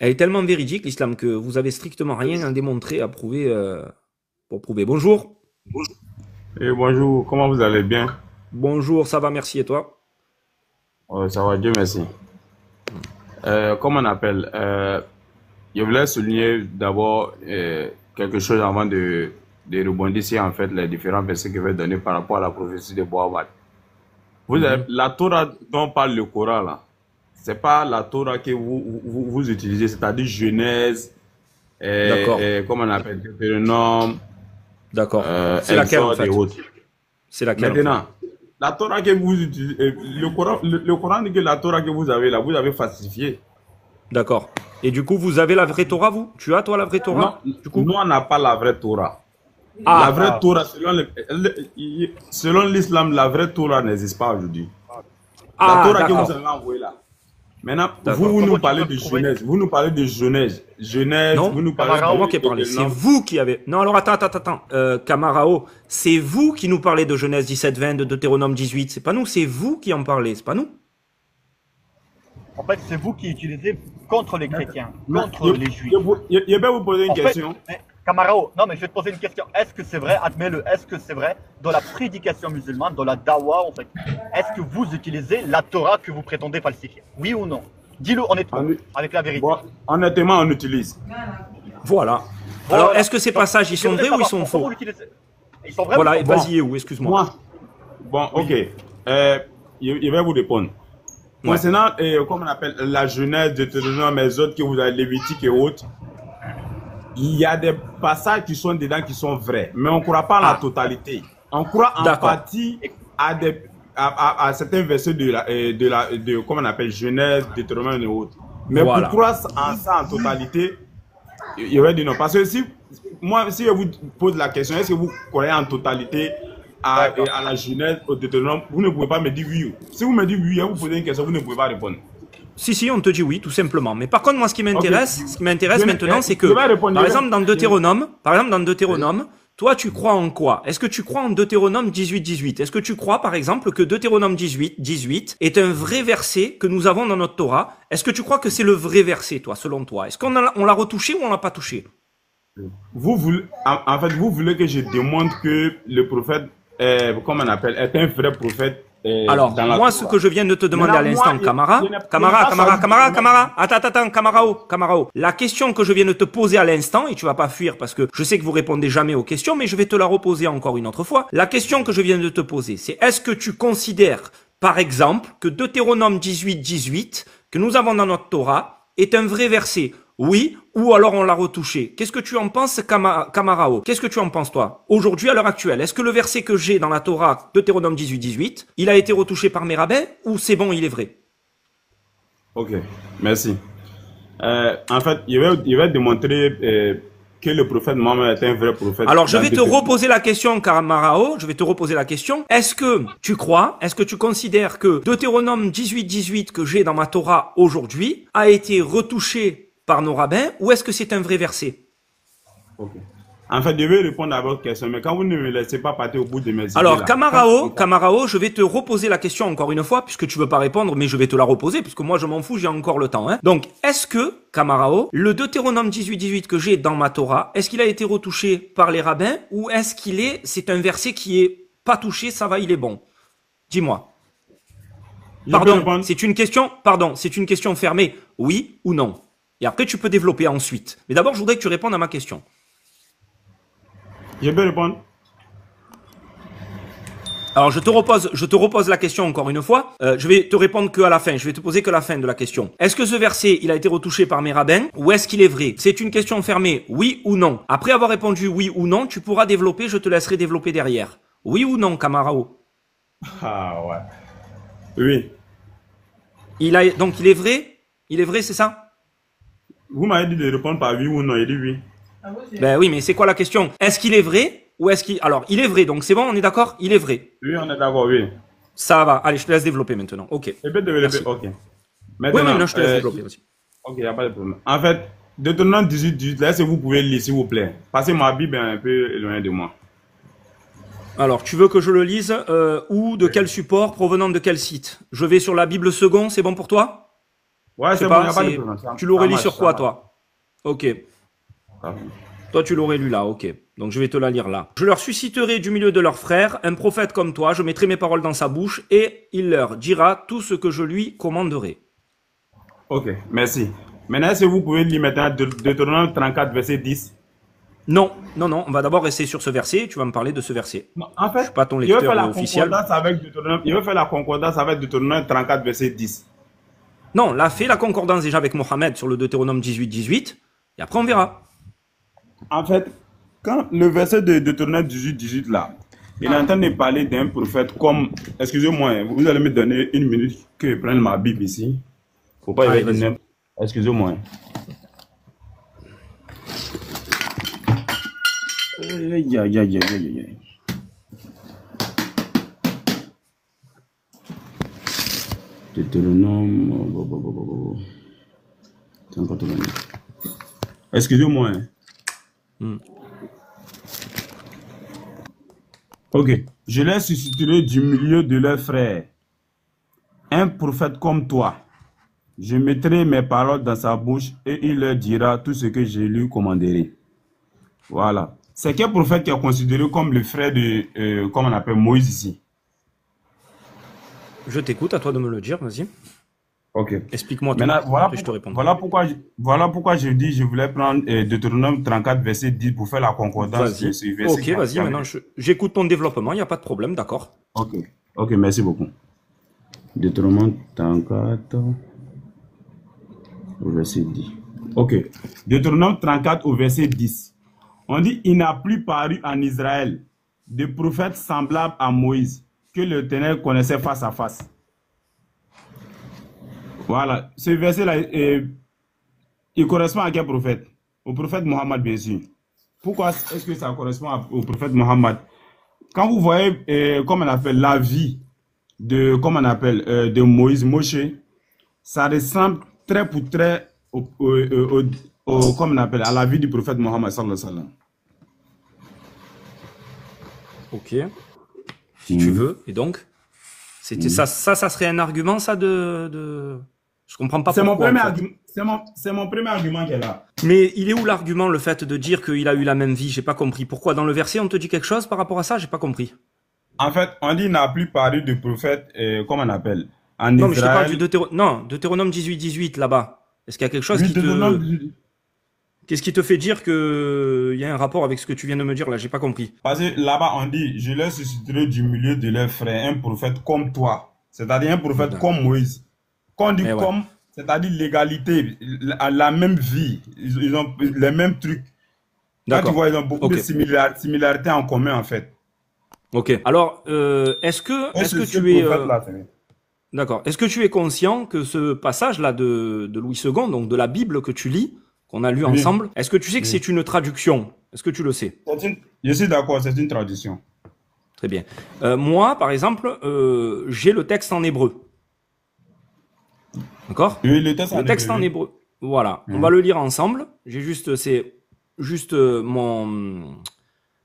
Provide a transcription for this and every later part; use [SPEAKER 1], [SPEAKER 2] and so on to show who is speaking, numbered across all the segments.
[SPEAKER 1] Elle est tellement véridique, l'islam, que vous avez strictement rien à démontrer, à prouver, pour prouver. Bonjour.
[SPEAKER 2] Et bonjour, comment vous allez bien?
[SPEAKER 1] Bonjour, ça va, merci, et toi?
[SPEAKER 2] Ça va, Dieu merci. Comment on appelle? Je voulais souligner d'abord quelque chose avant de rebondir sur en fait les différents versets que je vais donner par rapport à la prophétie de Mohammed. Vous avez,
[SPEAKER 1] Mhm.
[SPEAKER 2] la Torah dont parle le Coran là, c'est pas la Torah que vous utilisez, c'est-à-dire Genèse,
[SPEAKER 1] D'accord,
[SPEAKER 2] comment on appelle, Deutéronome,
[SPEAKER 1] d'accord. C'est laquelle, en
[SPEAKER 2] Exode et
[SPEAKER 1] fait?
[SPEAKER 2] autres.
[SPEAKER 1] C'est laquelle, en fait?
[SPEAKER 2] Maintenant, la Torah que vous utilisez, le Coran dit que la Torah que vous avez là, vous avez falsifié.
[SPEAKER 1] D'accord. Et du coup, vous avez la vraie Torah, vous? Tu as, toi, la vraie
[SPEAKER 2] Non,
[SPEAKER 1] Torah, du coup?
[SPEAKER 2] nous on n'a pas la vraie Torah. La
[SPEAKER 1] Ah,
[SPEAKER 2] vraie Torah, selon l'islam, la vraie Torah n'existe pas aujourd'hui. La
[SPEAKER 1] ah,
[SPEAKER 2] Torah que vous
[SPEAKER 1] d'accord,
[SPEAKER 2] avez envoyée là. Maintenant,
[SPEAKER 1] d'accord.
[SPEAKER 2] vous nous
[SPEAKER 3] Comment tu
[SPEAKER 2] parlez
[SPEAKER 3] peux
[SPEAKER 2] de
[SPEAKER 3] prouver?
[SPEAKER 2] Genèse, vous nous parlez de Genèse,
[SPEAKER 1] Non,
[SPEAKER 2] vous nous parlez
[SPEAKER 1] c'est pas moi
[SPEAKER 3] Camarao,
[SPEAKER 1] qui ai
[SPEAKER 2] de
[SPEAKER 1] parlé, c'est
[SPEAKER 2] Deutéronome.
[SPEAKER 1] vous qui avez... Non, alors attends. Camarao, c'est vous qui nous parlez de Genèse 17-20, de Deutéronome 18. C'est pas nous, c'est vous qui en parlez, c'est pas nous.
[SPEAKER 3] en fait, c'est vous qui utilisez contre les chrétiens,
[SPEAKER 2] Mais
[SPEAKER 3] contre les juifs.
[SPEAKER 2] je vais vous poser une
[SPEAKER 3] En fait,
[SPEAKER 2] question.
[SPEAKER 3] Camarao, non, mais je vais te poser une question. Est-ce que c'est vrai, admets-le, est-ce que c'est vrai, dans la prédication musulmane, dans la dawa, en fait, est-ce que vous utilisez la Torah que vous prétendez falsifier? Oui ou non? Dis-le honnêtement,
[SPEAKER 2] On-
[SPEAKER 3] avec la vérité.
[SPEAKER 2] Bon, honnêtement, on utilise.
[SPEAKER 1] Voilà. Alors,
[SPEAKER 3] Voilà.
[SPEAKER 1] est-ce que ces
[SPEAKER 3] Donc,
[SPEAKER 1] passages, ils sont
[SPEAKER 3] j'aimerais
[SPEAKER 1] vrais ou ils
[SPEAKER 3] savoir
[SPEAKER 1] sont
[SPEAKER 3] pourquoi vous
[SPEAKER 1] faux?
[SPEAKER 3] l'utilisez. Ils sont vrais ou ils
[SPEAKER 1] Voilà,
[SPEAKER 3] sont
[SPEAKER 1] et
[SPEAKER 3] faux?
[SPEAKER 2] Bon,
[SPEAKER 1] vas-y, où, excuse-moi.
[SPEAKER 2] moi, bon, ok. Je vais vous répondre.
[SPEAKER 1] Ouais.
[SPEAKER 2] Concernant, comment on appelle, la Genèse, Deutéronome, les autres que vous avez, Lévitique et autres, il y a des passages qui sont dedans qui sont vrais, mais on ne croit pas en la
[SPEAKER 1] Ah,
[SPEAKER 2] totalité. On croit en
[SPEAKER 1] d'accord.
[SPEAKER 2] partie à certains versets comment on appelle, Genèse, Deutéronome et autres. Mais pour
[SPEAKER 1] Voilà.
[SPEAKER 2] croire en ça en totalité, je vais dire non. Parce que si je vous pose la question, est-ce que vous croyez en totalité
[SPEAKER 3] D'accord.
[SPEAKER 2] à la Genèse, au Deutéronome, vous ne pouvez pas me dire oui. Si vous me dites oui, vous posez une question, vous ne pouvez pas répondre.
[SPEAKER 1] Si, on te dit oui, tout simplement. Mais par contre, moi,
[SPEAKER 2] Ok.
[SPEAKER 1] ce qui m'intéresse maintenant, c'est
[SPEAKER 2] Je
[SPEAKER 1] que,
[SPEAKER 2] vais répondre.
[SPEAKER 1] par exemple, dans Deutéronome, toi, tu crois en quoi? Est-ce que tu crois en Deutéronome 18-18? Est-ce que tu crois, par exemple, que Deutéronome 18 est un vrai verset que nous avons dans notre Torah? Est-ce que tu crois que c'est le vrai verset, toi, selon toi? Est-ce on l'a retouché ou on l'a pas touché?
[SPEAKER 2] Vous voulez, en fait, vous voulez que je démontre que le prophète, comment on appelle, est un vrai prophète
[SPEAKER 1] Alors,
[SPEAKER 2] dans la
[SPEAKER 1] moi, ce
[SPEAKER 2] Torah.
[SPEAKER 1] que je viens de te demander à
[SPEAKER 2] Maintenant, moi,
[SPEAKER 1] l'instant, Camara, attends, Camarao. La question que je viens de te poser à l'instant, et tu vas pas fuir parce que je sais que vous répondez jamais aux questions, mais je vais te la reposer encore une autre fois. La question que je viens de te poser, c'est est-ce que tu considères, par exemple, que Deutéronome 18 que nous avons dans notre Torah, est un vrai verset? Oui, ou alors on l'a retouché. Qu'est-ce que tu en penses, Camarao? Qu'est-ce que tu en penses, toi? Aujourd'hui, à l'heure actuelle, est-ce que le verset que j'ai dans la Torah, Deutéronome 18, il a été retouché par mes rabbins, ou c'est bon, il est vrai?
[SPEAKER 2] Ok, merci. En fait, je vais démontrer que le prophète Mohammed est un vrai prophète.
[SPEAKER 1] Alors, je
[SPEAKER 2] dans
[SPEAKER 1] vais te
[SPEAKER 2] Deutéronome.
[SPEAKER 1] reposer la question, Camarao. Je vais te reposer la question. Est-ce que tu considères que Deutéronome 18 que j'ai dans ma Torah aujourd'hui a été retouché par nos rabbins, ou est-ce que c'est un vrai verset?
[SPEAKER 2] Ok. En fait, je vais répondre à votre question, mais quand vous ne me laissez pas partir au bout de mes idées
[SPEAKER 1] Alors,
[SPEAKER 2] là.
[SPEAKER 1] Camarao, je vais te reposer la question encore une fois, puisque tu veux pas répondre, mais je vais te la reposer, puisque moi je m'en fous, j'ai encore le temps, hein. Donc, est-ce que, Camarao, le Deutéronome 18 que j'ai dans ma Torah, est-ce qu'il a été retouché par les rabbins, ou est-ce c'est un verset qui est pas touché, ça va, il est bon? Dis-moi.
[SPEAKER 2] Je peux répondre.
[SPEAKER 1] C'est une question fermée, oui ou non? Et après, tu peux développer ensuite. Mais d'abord, je voudrais que tu répondes à ma question.
[SPEAKER 2] Je peux répondre.
[SPEAKER 1] Alors, je te repose la question encore une fois. Je vais te répondre que à la fin. Je vais te poser que la fin de la question. Est-ce que ce verset, il a été retouché par mes rabbins, ou est-ce qu'il est vrai? C'est une question fermée, oui ou non. Après avoir répondu oui ou non, tu pourras développer, je te laisserai développer derrière. Oui ou non, Camarao?
[SPEAKER 2] Ah ouais. Oui.
[SPEAKER 1] Donc, il est vrai? Il est vrai, c'est ça?
[SPEAKER 2] Vous m'avez dit de répondre par oui ou non. Il dit oui.
[SPEAKER 1] Ben oui, mais c'est quoi la question? Est-ce qu'il est vrai? Ou est-ce qu'il... Alors, il est vrai, donc c'est bon, on est d'accord? Il est vrai.
[SPEAKER 2] Oui, on est d'accord, oui.
[SPEAKER 1] Ça va. Allez, je te laisse développer maintenant. Ok.
[SPEAKER 2] Je peux développer.
[SPEAKER 1] Merci.
[SPEAKER 2] Ok.
[SPEAKER 1] Oui,
[SPEAKER 2] Maintenant,
[SPEAKER 1] non, je te laisse développer aussi.
[SPEAKER 2] ok, il n'y a pas de problème. En fait, Deutéronome 18, là, est-ce que vous pouvez lire, s'il vous plaît? Parce que ma Bible est un peu éloignée de moi.
[SPEAKER 1] Alors, tu veux que je le lise ou de quel support, provenant de quel site? Je vais sur la Bible Second, c'est bon pour toi?
[SPEAKER 2] Ouais,
[SPEAKER 1] Je sais
[SPEAKER 2] c'est bon, il
[SPEAKER 1] pas,
[SPEAKER 2] n'y a pas de
[SPEAKER 1] c'est-
[SPEAKER 2] problème.
[SPEAKER 1] tu l'aurais lu
[SPEAKER 2] marche,
[SPEAKER 1] sur
[SPEAKER 2] ça
[SPEAKER 1] quoi,
[SPEAKER 2] marche.
[SPEAKER 1] toi? Ok.
[SPEAKER 2] Ah,
[SPEAKER 1] Toi, tu l'aurais lu là, ok. Donc, je vais te la lire là. Je leur susciterai du milieu de leurs frères un prophète comme toi, je mettrai mes paroles dans sa bouche, et il leur dira tout ce que je lui commanderai.
[SPEAKER 2] ok, merci. Maintenant, est-ce que vous pouvez lire maintenant Deutéronome 34, verset 10?
[SPEAKER 1] Non, non, non, on va d'abord rester sur ce verset, tu vas me parler de ce verset.
[SPEAKER 2] Non, en
[SPEAKER 1] Je
[SPEAKER 2] fait,
[SPEAKER 1] suis pas ton
[SPEAKER 2] il veut
[SPEAKER 1] lecteur
[SPEAKER 2] faire la
[SPEAKER 1] officiel.
[SPEAKER 2] concordance avec Deutéronome, il veut faire la concordance avec Deutéronome 34, verset 10.
[SPEAKER 1] Non, là, fais la concordance déjà avec Mohammed sur le Deutéronome 18, et après on verra.
[SPEAKER 2] En fait, quand le verset de Deutéronome 18 là, il est en train de parler d'un prophète comme, excusez-moi, hein, vous allez me donner une minute que je prenne ma Bible ici. Faut pas y
[SPEAKER 1] Allez,
[SPEAKER 2] aller
[SPEAKER 1] vas-y.
[SPEAKER 2] excusez-moi. Aïe, aïe, aïe, aïe, aïe, aïe. Deutéronome. C'est encore Deutéronome. Excusez-moi. Hein.
[SPEAKER 1] Hmm.
[SPEAKER 2] Ok. Je les susciterai du milieu de leurs frères un prophète comme toi. Je mettrai mes paroles dans sa bouche et il leur dira tout ce que je lui commanderai. Voilà. C'est quel prophète qui est considéré comme le frère de, comment on appelle, Moïse ici?
[SPEAKER 1] Je t'écoute, à toi de me le dire, vas-y.
[SPEAKER 2] Ok.
[SPEAKER 1] Explique-moi tout,
[SPEAKER 2] Maintenant, voilà,
[SPEAKER 1] après je te réponds.
[SPEAKER 2] voilà pourquoi je dis je voulais prendre Deutéronome 34, verset 10 pour faire la concordance
[SPEAKER 1] Vas-y.
[SPEAKER 2] de ce verset.
[SPEAKER 1] Ok, vas-y, maintenant j'écoute ton développement, il n'y a pas de problème, d'accord.
[SPEAKER 2] Ok. Ok, merci beaucoup. Deutéronome 34, au verset 10. Ok. Deutéronome 34 au verset 10. On dit, il n'a plus paru en Israël de prophète semblable à Moïse que l'Éternel connaissait face à face. Voilà. Ce verset-là, il correspond à quel prophète? Au prophète Mohammed, bien sûr. Pourquoi est-ce que ça correspond au prophète Mohammed? Quand vous voyez, comment on appelle, la vie de, comment on appelle, de Moïse, Moshe, ça ressemble très pour très comment on appelle, à la vie du prophète Mohammed sallallahu alayhi wa sallam.
[SPEAKER 1] Ok. Si tu veux, et donc c'était ça serait un argument, ça, Je comprends pas
[SPEAKER 2] C'est mon
[SPEAKER 1] pourquoi.
[SPEAKER 2] premier
[SPEAKER 1] En fait.
[SPEAKER 2] argument. C'est mon premier argument qui est là.
[SPEAKER 1] Mais il est où l'argument, le fait de dire qu'il a eu la même vie? J'ai pas compris. Pourquoi? Dans le verset, on te dit quelque chose par rapport à ça? J'ai pas compris.
[SPEAKER 2] En fait, on dit qu'il n'a plus paru de prophète, comment on appelle, en
[SPEAKER 1] Non, mais je te parle
[SPEAKER 2] Israël.
[SPEAKER 1] du Deutéronome 18, là-bas. Est-ce qu'il y a quelque chose
[SPEAKER 2] Oui,
[SPEAKER 1] qui te...
[SPEAKER 2] Deutéronome.
[SPEAKER 1] Qu'est-ce qui te fait dire qu'il y a un rapport avec ce que tu viens de me dire là? J'ai pas compris.
[SPEAKER 2] Parce que là-bas, on dit, je leur susciterai du milieu de leurs frères un prophète comme toi. C'est-à-dire un prophète comme Moïse. Quand on dit
[SPEAKER 1] Eh ouais.
[SPEAKER 2] comme, c'est-à-dire l'égalité, la même vie. Ils ont les mêmes trucs. Là, tu
[SPEAKER 1] D'accord.
[SPEAKER 2] vois, ils ont beaucoup
[SPEAKER 1] Ok.
[SPEAKER 2] de similarités en commun, en fait.
[SPEAKER 1] Ok. Alors, est-ce que
[SPEAKER 2] ce
[SPEAKER 1] tu es...
[SPEAKER 2] prophète-là, c'est-
[SPEAKER 1] D'accord. Est-ce que tu es conscient que ce passage-là de Louis II, donc de la Bible que tu lis, qu'on a lu
[SPEAKER 2] Oui.
[SPEAKER 1] ensemble, est-ce que tu sais que
[SPEAKER 2] Oui.
[SPEAKER 1] c'est une traduction? Est-ce que tu le sais?
[SPEAKER 2] Je suis d'accord, c'est une tradition.
[SPEAKER 1] Très bien. Moi, par exemple, j'ai le texte en hébreu. D'accord?
[SPEAKER 2] Oui, le texte
[SPEAKER 1] Le texte en hébreu. Voilà. On va le lire ensemble. C'est juste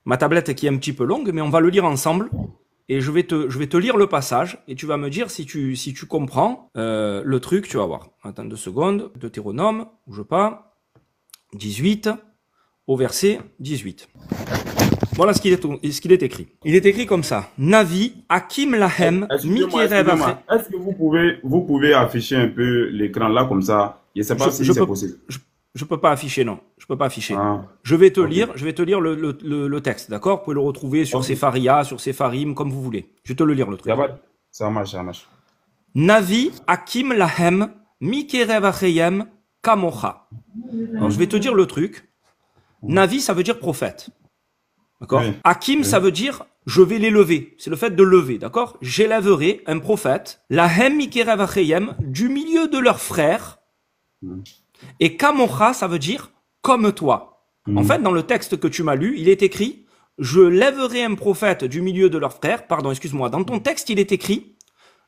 [SPEAKER 1] ma tablette qui est un petit peu longue, mais on va le lire ensemble. Et je vais te lire le passage et tu vas me dire si tu comprends le truc, tu vas voir. Attends 2 secondes. Deutéronome, bouge pas. 18 au verset 18. Voilà ce qu'il est écrit. Il est écrit comme ça. Navi, Hakim Lahem, Mikerev Afre.
[SPEAKER 2] Est-ce que vous pouvez afficher un peu l'écran là comme ça? Je ne sais pas si c'est possible.
[SPEAKER 1] Je peux pas afficher, non. Je peux pas afficher.
[SPEAKER 2] Ah.
[SPEAKER 1] Je vais te lire le texte, d'accord? Vous pouvez le retrouver sur Sepharia, sur Sepharim, comme vous voulez. Je vais te le lire, le truc.
[SPEAKER 2] Ça marche, ça marche.
[SPEAKER 1] Navi, Hakim Lahem, Mikerev Acheyem, Kamocha. Alors, je vais te dire le truc. Navi, ça veut dire prophète. D'accord?
[SPEAKER 2] Oui.
[SPEAKER 1] Hakim, ça veut dire je vais l'élever. C'est le fait de lever, d'accord? J'élèverai un prophète, Lahem Mikerev Acheyem, du milieu de leurs frères. Et Kamocha, ça veut dire comme toi. En fait, dans le texte que tu m'as lu, il est écrit je lèverai un prophète du milieu de leurs frères. Pardon, excuse-moi. Dans ton texte, il est écrit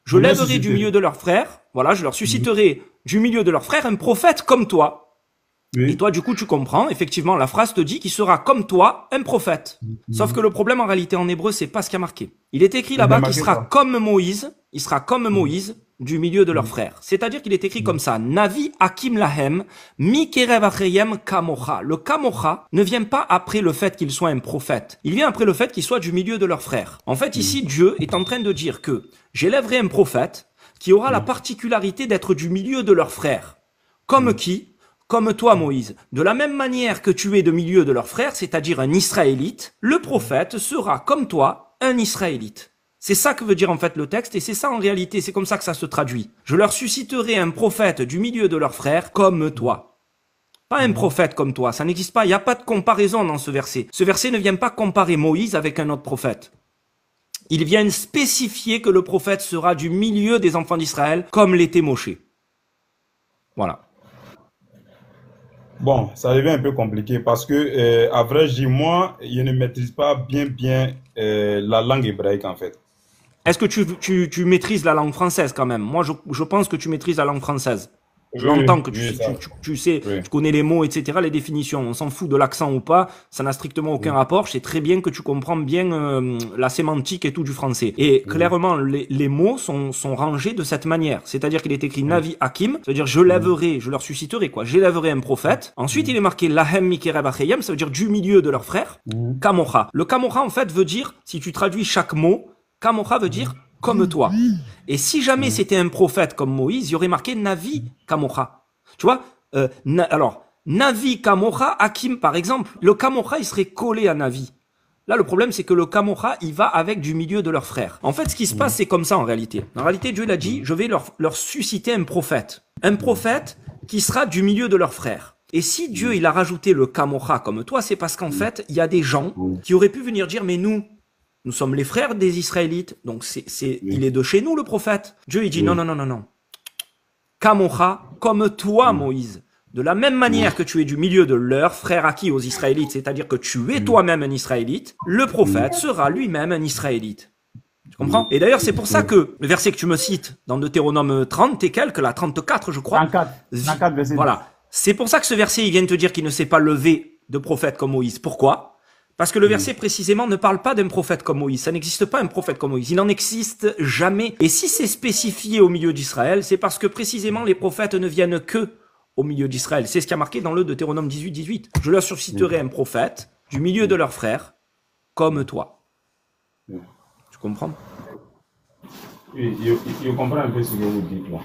[SPEAKER 1] je lèverai du milieu de leurs frères. Voilà, je leur susciterai du milieu de leurs frères un prophète comme toi.
[SPEAKER 2] Oui.
[SPEAKER 1] Et toi, du coup, tu comprends. Effectivement, la phrase te dit qu'il sera comme toi un prophète. Sauf que le problème, en réalité, en hébreu, c'est pas ce qu'il y a marqué. Il est écrit là-bas qu'il sera comme Moïse. Il sera comme Moïse. du milieu de leurs frères. C'est-à-dire qu'il est écrit comme ça, Navi Hakim Lahem, Mikerev Achayem Kamocha. Le Kamocha ne vient pas après le fait qu'il soit un prophète. Il vient après le fait qu'il soit du milieu de leurs frères. En fait, ici, Dieu est en train de dire que j'élèverai un prophète qui aura la particularité d'être du milieu de leurs frères. Comme qui? Comme toi, Moïse. De la même manière que tu es de milieu de leurs frères, c'est-à-dire un Israélite, le prophète sera comme toi, un Israélite. C'est ça que veut dire en fait le texte, et c'est ça en réalité, c'est comme ça que ça se traduit. Je leur susciterai un prophète du milieu de leurs frères comme toi. Pas un prophète comme toi, ça n'existe pas, il n'y a pas de comparaison dans ce verset. Ce verset ne vient pas comparer Moïse avec un autre prophète. Il vient spécifier que le prophète sera du milieu des enfants d'Israël, comme l'était Moshe. Voilà.
[SPEAKER 2] Bon, ça devient un peu compliqué parce que, à vrai dire, moi, je ne maîtrise pas bien la langue hébraïque en fait.
[SPEAKER 1] Est-ce que tu maîtrises la langue française quand même? Moi, je pense que tu maîtrises la langue française. Je l'entends que tu sais, tu connais les mots, etc., les définitions. On s'en fout de l'accent ou pas, ça n'a strictement aucun rapport. Je sais très bien que tu comprends bien la sémantique et tout du français. Et clairement, les mots sont rangés de cette manière. C'est-à-dire qu'il est écrit Navi Hakim, ça veut dire je lèverai, je leur susciterai quoi. J'élèverai un prophète. Ensuite, il est marqué Lahem Mikereb Achayem, ça veut dire du milieu de leurs frères. Kamocha. Le Kamocha, en fait, veut dire, si tu traduis chaque mot, Kamocha veut dire comme toi. Et si jamais c'était un prophète comme Moïse, il y aurait marqué Navi Kamocha. Tu vois, alors, Navi Kamocha, Hakim par exemple, le Kamocha il serait collé à Navi. Là le problème c'est que le Kamocha il va avec du milieu de leurs frères. En fait ce qui se passe c'est comme ça en réalité. En réalité Dieu l'a dit, je vais leur susciter un prophète. Un prophète qui sera du milieu de leurs frères. Et si Dieu il a rajouté le Kamocha comme toi, c'est parce qu'en fait il y a des gens qui auraient pu venir dire mais nous sommes les frères des Israélites, donc il est de chez nous le prophète. Dieu il dit non. Kamocha, comme toi Moïse, de la même manière que tu es du milieu de leurs frères acquis aux Israélites, c'est-à-dire que tu es toi-même un Israélite, le prophète sera lui-même un Israélite. Tu comprends? Et d'ailleurs c'est pour ça que le verset que tu me cites dans Deutéronome 30 et quelques, là 34 je crois.
[SPEAKER 2] 34 verset.
[SPEAKER 1] Voilà. C'est pour ça que ce verset il vient te dire qu'il ne s'est pas levé de prophète comme Moïse. Pourquoi? Parce que le verset précisément ne parle pas d'un prophète comme Moïse. Ça n'existe pas un prophète comme Moïse. Il n'en existe jamais. Et si c'est spécifié au milieu d'Israël, c'est parce que précisément les prophètes ne viennent que au milieu d'Israël. C'est ce qui a marqué dans le Deutéronome 18. Je leur susciterai un prophète du milieu de leurs frères, comme toi. Tu comprends?
[SPEAKER 2] Oui, je comprends un peu ce que vous dites là.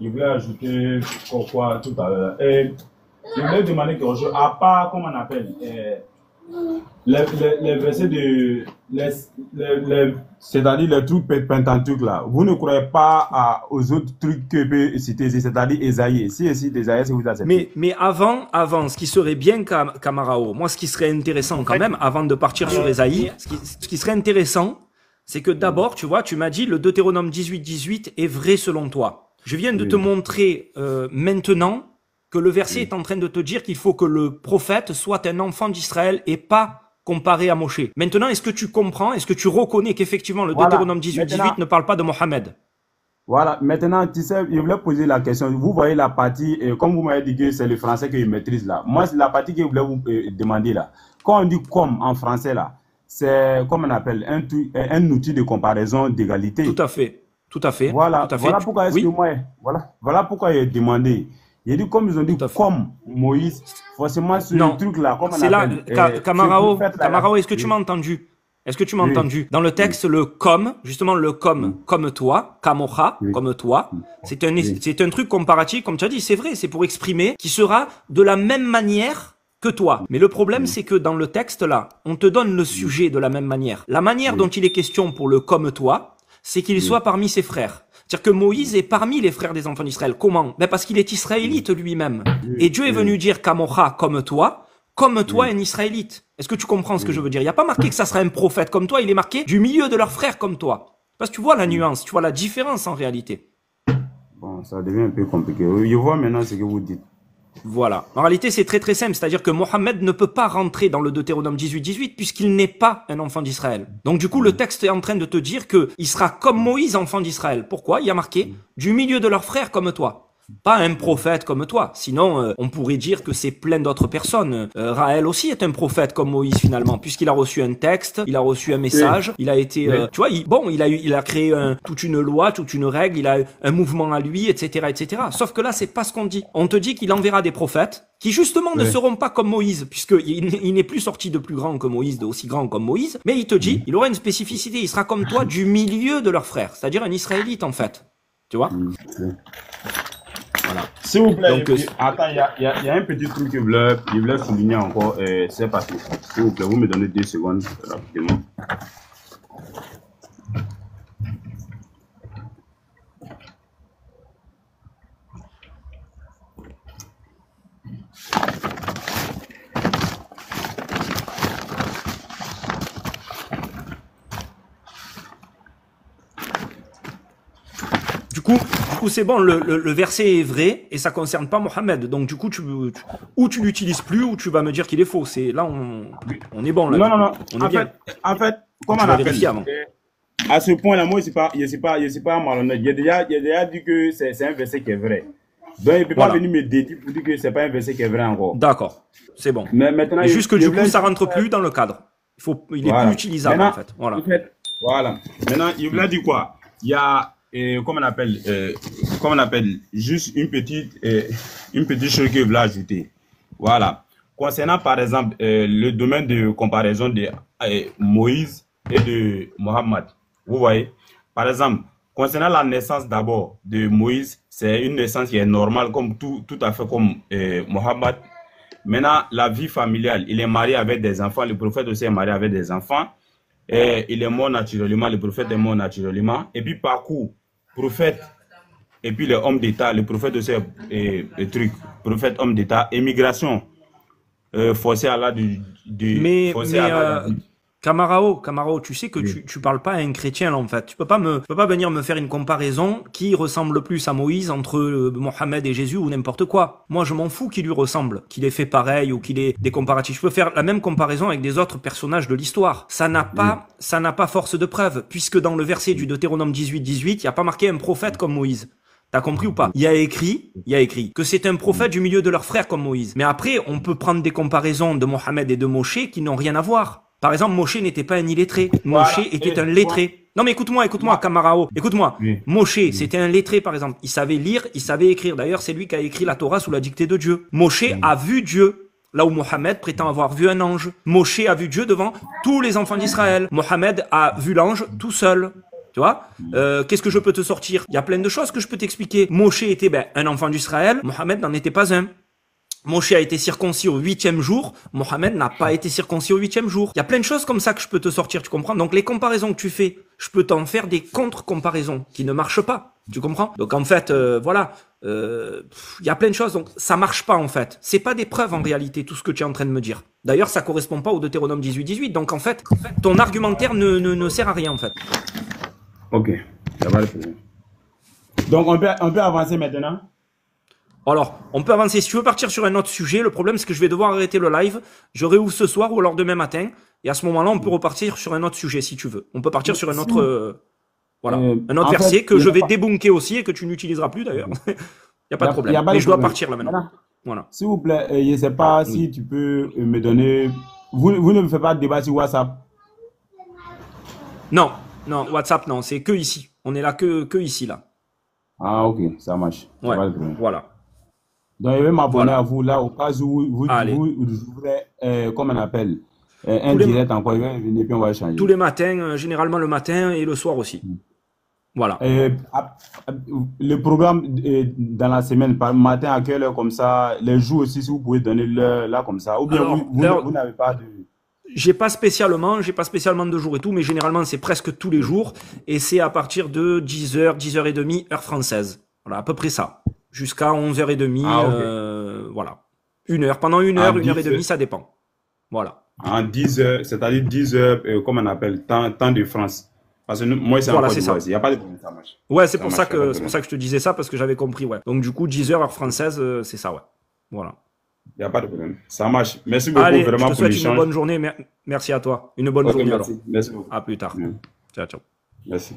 [SPEAKER 2] Je voulais ajouter quoi tout à l'heure. Je voulais demander quelque chose, à part, comment on appelle, les versets de, c'est-à-dire les trucs Pentateuque là, vous ne croyez pas aux autres trucs que peut citer, c'est-à-dire Esaïe. Si cite Esaïe, si vous acceptez.
[SPEAKER 1] Mais avant, ce qui serait bien, Kamarao, moi ce qui serait intéressant quand même, avant de partir sur Esaïe, ce qui serait intéressant, c'est que d'abord, tu vois, tu m'as dit le Deutéronome 18 est vrai selon toi. Je viens de te montrer maintenant que le verset est en train de te dire qu'il faut que le prophète soit un enfant d'Israël et pas comparé à Moshe. Maintenant, est-ce que tu comprends, est-ce que tu reconnais qu'effectivement le Deutéronome 18 ne parle pas de Mohammed?
[SPEAKER 2] Voilà, maintenant, tu sais, je voulais poser la question. Vous voyez la partie, comme vous m'avez dit que c'est le français que je maîtrise là. Moi, c'est la partie que je voulais vous demander là. Quand on dit comme en français là, c'est comme on appelle un outil de comparaison d'égalité.
[SPEAKER 1] Tout à fait.
[SPEAKER 2] Voilà,
[SPEAKER 1] tout à fait.
[SPEAKER 2] Voilà pourquoi est-ce que voilà pourquoi j'ai demandé. Il dit comme ils ont dit comme Moïse, forcément ce truc-là, comme on appelle.
[SPEAKER 1] C'est là, Kamarao, est-ce que tu m'as entendu? Est-ce que tu m'as entendu? Dans le texte, le comme, justement le comme toi, kamocha, comme toi, c'est un truc comparatif, comme tu as dit, c'est vrai, c'est pour exprimer qui sera de la même manière que toi. Mais le problème, c'est que dans le texte là, on te donne le sujet de la même manière. La manière dont il est question pour le comme toi, c'est qu'il soit parmi ses frères. C'est-à-dire que Moïse est parmi les frères des enfants d'Israël. Comment? Ben parce qu'il est israélite lui-même. Et Dieu est venu dire Kamocha comme toi un israélite. Est-ce que tu comprends ce que je veux dire? Il n'y a pas marqué que ça sera un prophète comme toi, il est marqué du milieu de leurs frères comme toi. Parce que tu vois la nuance, tu vois la différence en réalité.
[SPEAKER 2] Bon, ça devient un peu compliqué. Je vois maintenant ce que vous dites.
[SPEAKER 1] Voilà. En réalité, c'est très simple. C'est-à-dire que Mohammed ne peut pas rentrer dans le Deutéronome 18 puisqu'il n'est pas un enfant d'Israël. Donc du coup, le texte est en train de te dire que il sera comme Moïse, enfant d'Israël. Pourquoi? Il y a marqué du milieu de leurs frères comme toi. Pas un prophète comme toi. Sinon, on pourrait dire que c'est plein d'autres personnes. Raël aussi est un prophète comme Moïse finalement, puisqu'il a reçu un texte, il a reçu un message, il a été, tu vois, il a créé toute une loi, toute une règle, il a un mouvement à lui, etc., etc. Sauf que là, c'est pas ce qu'on dit. On te dit qu'il enverra des prophètes qui justement ne seront pas comme Moïse, puisqu'il n'est plus sorti de plus grand que Moïse, de aussi grand comme Moïse, mais il te dit, il aura une spécificité, il sera comme toi du milieu de leurs frères, c'est-à-dire un Israélite en fait. Tu vois? Voilà.
[SPEAKER 2] S'il vous plaît,
[SPEAKER 1] Donc,
[SPEAKER 2] attends, il y a un petit truc que je voulais souligner encore, c'est parce que, s'il vous plaît, vous me donnez 2 secondes rapidement.
[SPEAKER 1] Du coup, c'est bon, le verset est vrai et ça concerne pas Mohammed. Donc, du coup, ou tu l'utilises plus ou tu vas me dire qu'il est faux. C'est là, on est bon là.
[SPEAKER 2] Non.
[SPEAKER 1] On est bien.
[SPEAKER 2] En fait, comment on appelle à ce point-là, moi, c'est pas malhonnête. Il a déjà dit que c'est un verset qui est vrai. Donc, il ne peut pas venir me dédier pour dire que c'est pas un verset qui est vrai encore.
[SPEAKER 1] D'accord, c'est bon.
[SPEAKER 2] Mais maintenant,
[SPEAKER 1] juste que du coup, ça rentre plus dans le cadre. Il est plus utilisable
[SPEAKER 2] maintenant,
[SPEAKER 1] en fait. Voilà.
[SPEAKER 2] Maintenant, il voulait dire quoi? Il y a comment on appelle juste une petite chose que je voulais ajouter. Voilà. Concernant par exemple le domaine de comparaison de Moïse et de Mohammed. Vous voyez, par exemple, concernant la naissance d'abord de Moïse, c'est une naissance qui est normale comme tout à fait comme Mohammed. Maintenant, la vie familiale, il est marié avec des enfants, le prophète aussi est marié avec des enfants. Et il est mort naturellement, le prophète est mort naturellement. Et puis parcours, prophète, et puis le homme d'État, le prophète aussi est prophète, homme d'État, émigration forcée à la
[SPEAKER 1] Camarao, tu sais que tu parles pas à un chrétien là en fait. Tu peux pas venir me faire une comparaison qui ressemble plus à Moïse entre Mohammed et Jésus ou n'importe quoi. Moi je m'en fous qu'il lui ressemble, qu'il ait fait pareil ou qu'il ait des comparatifs. Je peux faire la même comparaison avec des autres personnages de l'histoire. Ça n'a pas force de preuve puisque dans le verset du Deutéronome 18, il y a pas marqué un prophète comme Moïse. T'as compris ou pas? Il y a écrit que c'est un prophète du milieu de leurs frères comme Moïse. Mais après, on peut prendre des comparaisons de Mohammed et de Moshe qui n'ont rien à voir. Par exemple, Moshe n'était pas un illettré. Moshe était un lettré. Non mais écoute-moi, Camarao. Écoute-moi. Moshe, c'était un lettré par exemple. Il savait lire, il savait écrire. D'ailleurs, c'est lui qui a écrit la Torah sous la dictée de Dieu. Moshe a vu Dieu. Là où Mohammed prétend avoir vu un ange. Moshe a vu Dieu devant tous les enfants d'Israël. Mohammed a vu l'ange tout seul. Tu vois, qu'est-ce que je peux te sortir? Il y a plein de choses que je peux t'expliquer. Moshe était un enfant d'Israël, Mohammed n'en était pas un. Moshe a été circoncis au 8e jour, Mohammed n'a pas été circoncis au 8e jour. Il y a plein de choses comme ça que je peux te sortir, tu comprends? Donc les comparaisons que tu fais, je peux t'en faire des contre-comparaisons qui ne marchent pas, tu comprends? Donc en fait, voilà, il y a plein de choses, donc ça marche pas en fait. C'est pas des preuves en réalité, tout ce que tu es en train de me dire. D'ailleurs, ça correspond pas au Deutéronome 18, donc en fait, ton argumentaire ne sert à rien en fait.
[SPEAKER 2] Ok, ça va le problème. Donc on peut avancer maintenant?
[SPEAKER 1] Alors, on peut avancer. Si tu veux partir sur un autre sujet, le problème c'est que je vais devoir arrêter le live. Je réouvre ce soir ou alors demain matin. Et à ce moment-là, on peut repartir sur un autre sujet si tu veux. On peut partir sur un autre, un autre verset que je vais débunker aussi et que tu n'utiliseras plus d'ailleurs. Il n'y a pas de problème. Mais je dois partir là maintenant. Voilà.
[SPEAKER 2] S'il vous plaît, je ne sais pas si tu peux me donner... Vous ne me faites pas de débat sur WhatsApp?
[SPEAKER 1] Non, WhatsApp non, c'est que ici. On est là que ici là.
[SPEAKER 2] Ah ok, ça marche.
[SPEAKER 1] Ouais, voilà.
[SPEAKER 2] Donc je vais m'abonner à vous là au cas où vous ouvrez, comment on appelle, un direct encore, je vais venir puis on va échanger.
[SPEAKER 1] Tous les matins, généralement le matin et le soir aussi. Voilà.
[SPEAKER 2] Le programme dans la semaine, par matin à quelle heure comme ça, les jours aussi si vous pouvez donner l'heure là comme ça, ou bien alors, vous n'avez pas de...
[SPEAKER 1] J'ai pas spécialement de jours et tout, mais généralement c'est presque tous les jours et c'est à partir de 10h, 10h30 heure française. Voilà, à peu près ça. Jusqu'à 11h30, voilà. Pendant une heure et demie, ça dépend. Voilà.
[SPEAKER 2] En 10h, c'est-à-dire 10h, comme on appelle, temps de France. Parce que moi, c'est
[SPEAKER 1] voilà, c'est ça.
[SPEAKER 2] Il n'y a pas de problème, ça marche.
[SPEAKER 1] Ouais, c'est pour ça que je te disais ça, parce que j'avais compris, ouais. Donc du coup, 10h heure française, c'est ça, ouais. Voilà.
[SPEAKER 2] Il n'y a pas de problème. Ça marche. Merci beaucoup
[SPEAKER 1] vraiment
[SPEAKER 2] pour l'échange.
[SPEAKER 1] Je te souhaite une bonne journée. Merci à toi. Une bonne journée
[SPEAKER 2] merci.
[SPEAKER 1] alors.
[SPEAKER 2] Merci beaucoup.
[SPEAKER 1] À plus tard.
[SPEAKER 2] Mmh.
[SPEAKER 1] Ciao, ciao.
[SPEAKER 2] Merci.